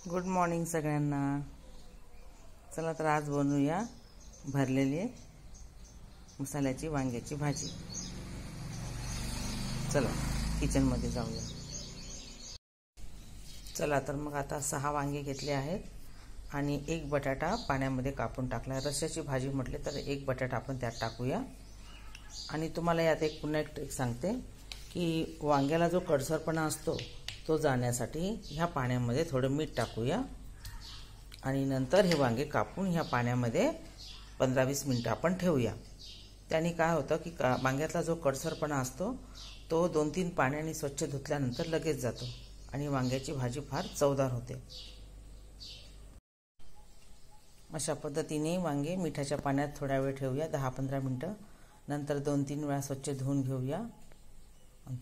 Good morning सगळ्यांना। चला तर आज बनवूया भरलेली मसाल्याची वांग्याची भाजी। चला किचन मध्ये जाऊया। चला तर मग आता 6 वांगे घेतले आहेत आणि 1 बटाटा पाण्यामध्ये कापून टाकला। रश्याची भाजी म्हटले तर 1 बटाटा आपण त्यात टाकूया। आणि तुम्हाला यात एक पुन्हा एक ट्रिक सांगते की वांग्याला जो कडसरपणा असतो तो जाण्यासाठी ह्या पाण्यामध्ये थोडं मीठ टाकूया आणि नंतर हे वांगे कापून ह्या पाण्यामध्ये 15-20 मिनिटं आपण ठेवूया। त्याने काय होतं की वांग्यातला जो कडसरपणा असतो तो 2-3 पाण्याने स्वच्छ धुतल्यानंतर लगेच जातो आणि वांग्याची भाजी फार चवदार होते। अशा पद्धतीने वांगे मिठाच्या पाण्यात थोडा वेळ ठेवूया, 10-15 मिनिटं। नंतर 2-3 वेळा स्वच्छ धुवून घेऊया।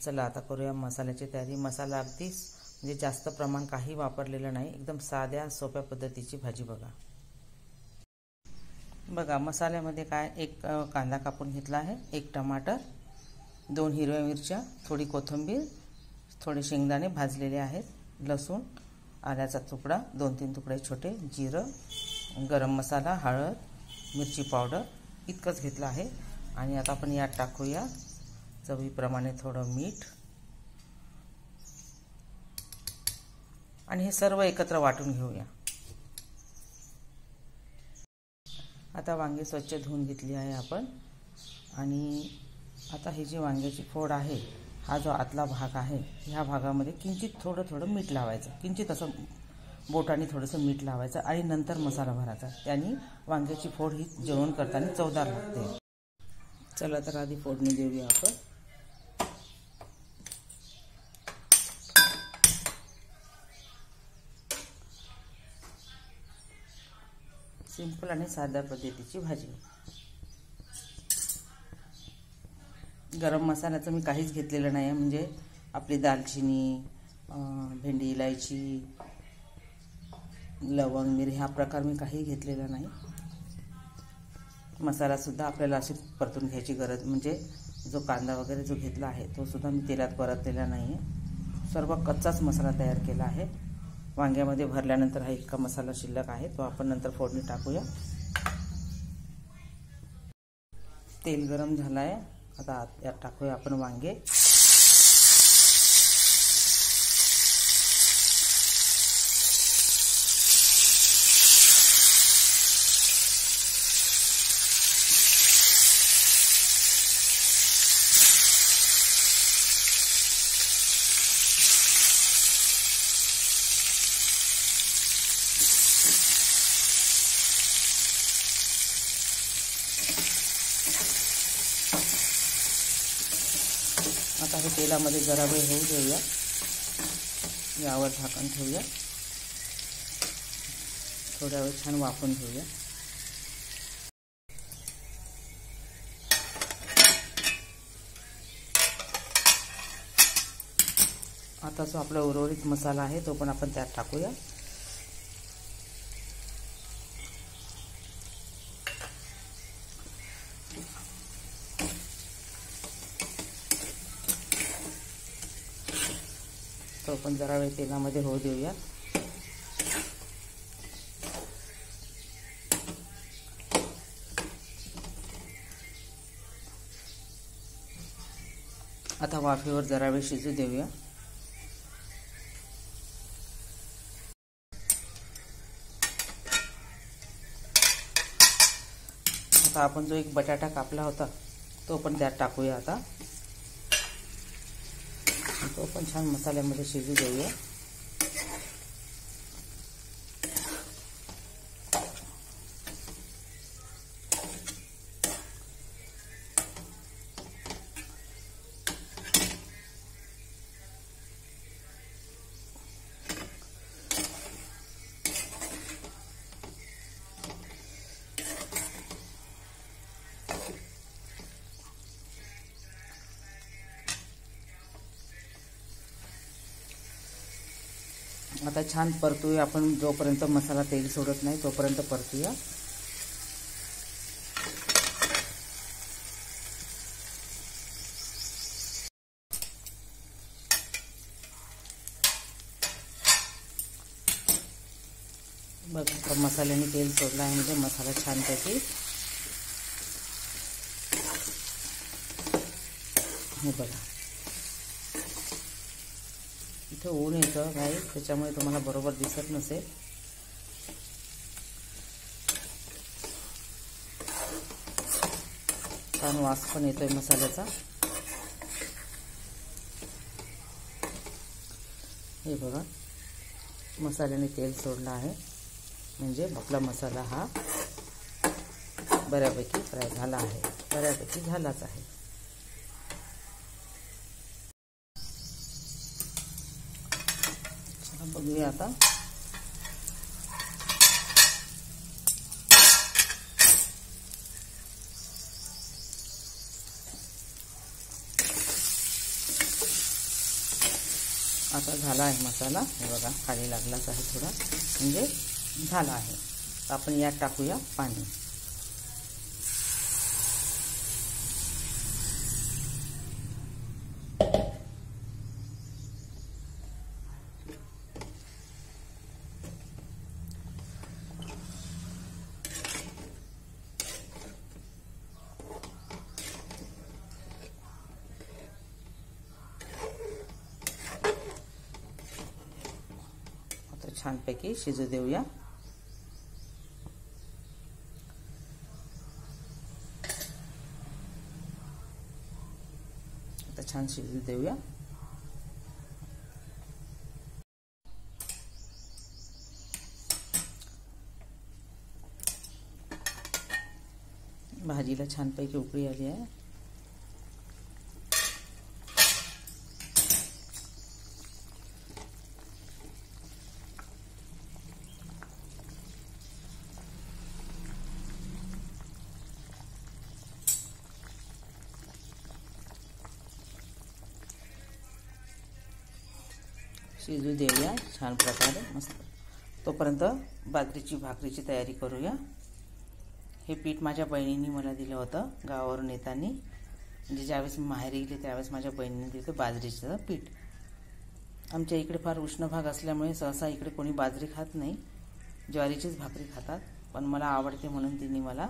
चला आता करूया मसाल्याची तयारी। मसाला अगदी म्हणजे जास्त प्रमाण काही वापरलेलं नाही, एकदम साध्या सोप्या पद्धतीची भाजी बघा। मसाल्यामध्ये काय 1 कांदा कापून घेतला आहे, 1 टमाटर, 2 हिरव्या मिरच्या, थोडी कोथिंबीर, थोडे शेंगदाणे भाजलेले आहेत, लसूण, आल्याचा तुकडा 2-3 तुकडे छोटे, जिरं, गरम मसाला, हळद, मिरची पावडर इतकंच घेतलं आहे। आणि आता आपण यात टाकूया चवीप्रमाणे थोडं मीठ आणि हे सर्व एकत्र वाटून घेऊया। आता वांगे स्वच्छ धुवून घेतली आहे आपण आणि आता ही जी वांग्याची फोड आहे, हा जो आतला भाग आहे ह्या भागामध्ये किंचित थोडं मीठ लावायचं, किंचित असं बोटाने थोडंसं मीठ लावायचं आणि नंतर मसाला भरायचा। त्याने वांग्याची फोड ही जेवण करताना चवदार लागते। चला तर आधी फोडणी देऊया आपण। सिंपल आणि साध्या पद्धतीची भाजी। गरम मसाल्याचं मी काहीच घेतलेलं नाही, म्हणजे आपली दालचिनी, भेंडी, इलायची, लवंग, मिरी हा प्रकार मी काही घेतलेला नाही। मसाला सुद्धा आपल्याला अशी परतून घ्यायची गरज, म्हणजे जो कांदा वगैरे जो घेतला आहे तो सुद्धा मी तेलात परतलेला नाही आहे, सर्व कच्चाच मसाला तयार केला आहे। वांग्यामध्ये भरल्यानंतर हा इतका मसाला शिल्लक आहे, तो आपण नंतर फोडणी टाकूया। तेल गरम झालं आहे, आता यात टाकूया आपण वांगे। आता हे तेलामध्ये जरा वेळ होऊ देऊया, यावर झाकण ठेवूया, थोड्या वेळ छान वाफून घेऊया। आता जो आपला उर्वरित मसाला आहे तो पण आपण त्यात टाकूया। तो पण जरा वेळ तेलामध्ये होऊ देऊया। आता वाफेवर जरा वेळ शिजू देऊया। आता आपण जो 1 बटाटा कापला होता तो पण त्यात टाकूया आता, तो पण छान मसाल्यामध्ये शिजू देऊया। आता छान परतूया आपण, जोपर्यंत मसाला तेल सोडत नाही तोपर्यंत परतूया। बघा आता मसाल्याने तेल सोडलं आहे म्हणजे मसाला छानपैकी हे बघा इथं ऊन येतं काय त्याच्यामुळे तुम्हाला बरोबर दिसत नसेल. छान वास पण येतोय मसाल्याचा. हे बघा मसाल्याने तेल सोडलं आहे म्हणजे आपला मसाला हा बऱ्यापैकी फ्राय झाला आहे, बऱ्यापैकी झालाच आहे. चला बघूया आता. आता झाला आहे मसाला. हे बघा खाली लागलाच आहे थोडा म्हणजे झाला आहे. आपण यात टाकूया पाणी. छानपैकी शिजू देऊया. आता छान शिजू देऊया. भाजीला छानपैकी उकळी आली आहे. शिजू देऊया छान प्रकारे मस्त. तोपर्यंत बाजरीची भाकरीची तयारी करूया. हे पीठ माझ्या बहिणींनी मला दिलं होतं गावावरून येताना. म्हणजे ज्यावेळेस मी माहेरी गेले त्यावेळेस माझ्या बहिणीने दिलं बाजरीचं पीठ. आमच्या इकडे फार उष्ण भाग असल्यामुळे सहसा इकडे कोणी बाजरी खात नाही, ज्वारीचीच भाकरी खातात. पण मला आवडते म्हणून तिने मला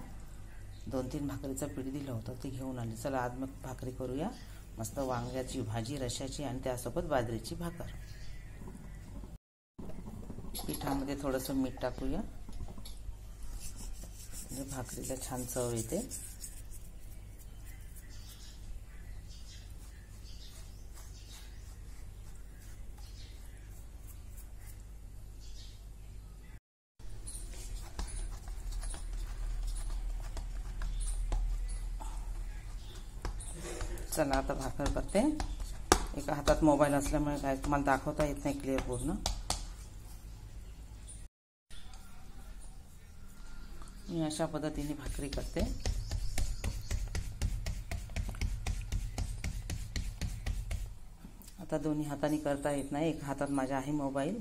2-3 भाकरीचं पीठ दिलं होतं, ते घेऊन आले. चला आज मग भाकरी करूया. मस्त वांग्याची भाजी रश्याची आणि त्यासोबत बाजरीची भाकर. पिठामध्ये थोडंसं मीठ टाकूया म्हणजे भाकरीला छान चव येते. चला आता भाकर करते. एका हातात मोबाईल असल्यामुळे काय तुम्हाला दाखवता येत नाही क्लिअर पूर्ण. मी अशा पद्धतीने भाकरी करते. आता दोन्ही हाताने करता येत नाही, एका हातात माझ्या आहे मोबाईल.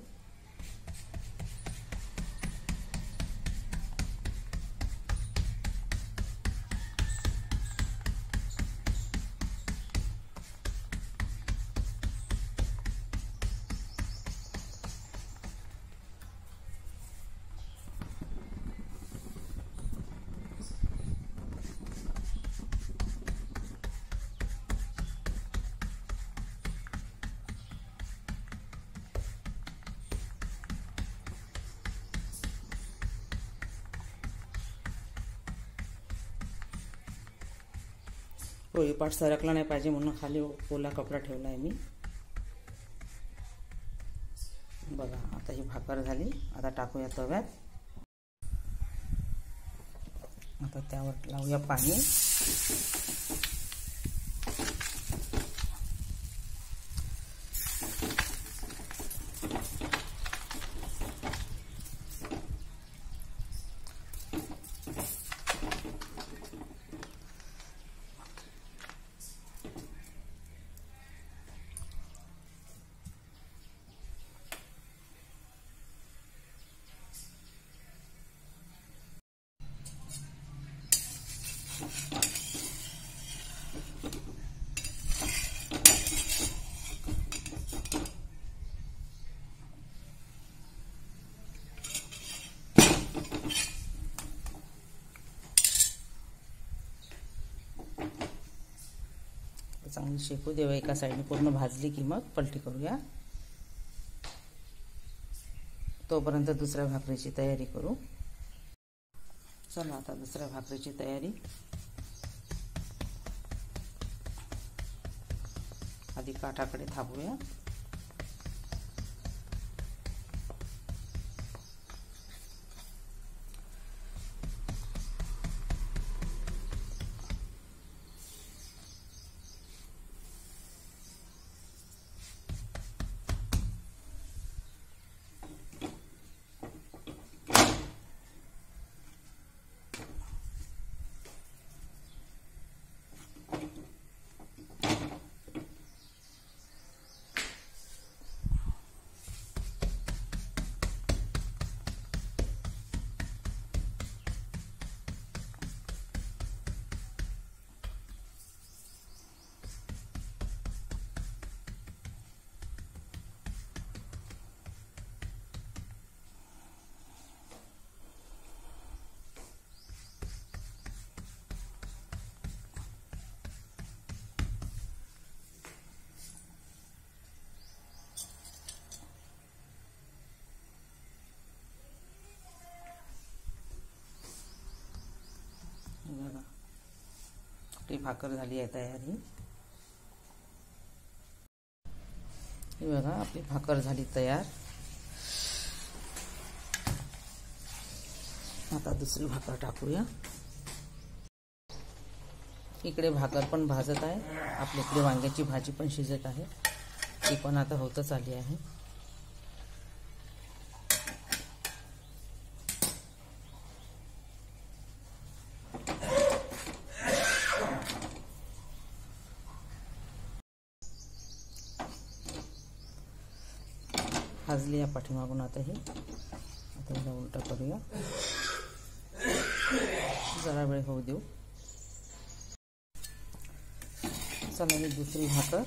पोळीपाट सरकला नाही पाहिजे म्हणून खाली ओला कपडा ठेवला आहे मी. बघा आता ही भाकर झाली. आता टाकूया तव्यात. आता त्यावर लावूया पाणी. चांगली शेकू देऊ. एका साईडने पूर्ण भाजली की मग पलटी करूया. तोपर्यंत दुसऱ्या भाकरीची तयारी करू. चला आता दुसऱ्या भाकरीची तयारी. आधी काठाकडे थापूया. आपली भाकर झाली आहे तयारी. हे बघा आपली भाकर झाली तयार. आता दुसरी भाकर टाकूया. इकडे भाकर पण भाजत आहे. आपल्याकडे वांग्याची भाजी पण शिजत आहे. ती पण आता होतच आली आहे. भाजली या पाठीमागून. आता याला उलटा करूया. जरा वेळ होऊ देऊ. चला ही दुसरी भाकर.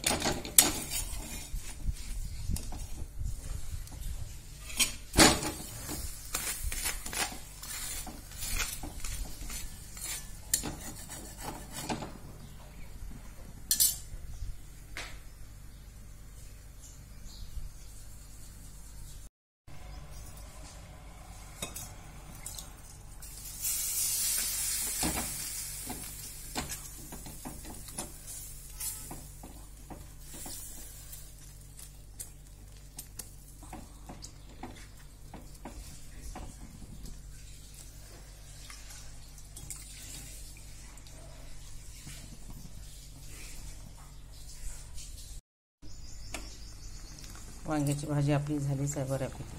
वांग्याची भाजी आपली झालीच आहे बऱ्यापैकी.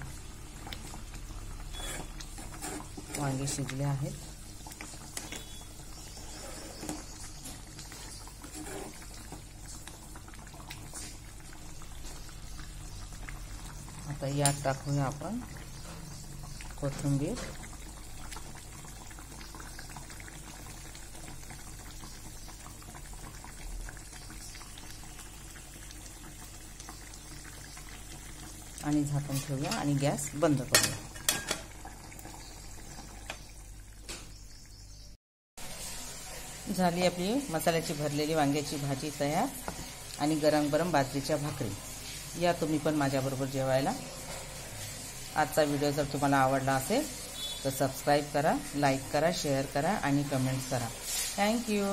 वांगे शिजले आहेत. आता यात टाकूया आपण कोथिंबीर. आणि झाकण ठेवूया आणि गॅस बंद करूया. झाली आपली मसाल्याची भरलेली वांग्याची भाजी तयार आणि गरम गरम बाजरीच्या भाकरी. या तुम्ही पण माझ्याबरोबर जेवायला. आजचा व्हिडिओ जर तुम्हाला आवडला असेल तर सबस्क्राईब करा, लाईक करा, शेअर करा आणि कमेंट्स करा. थँक्यू.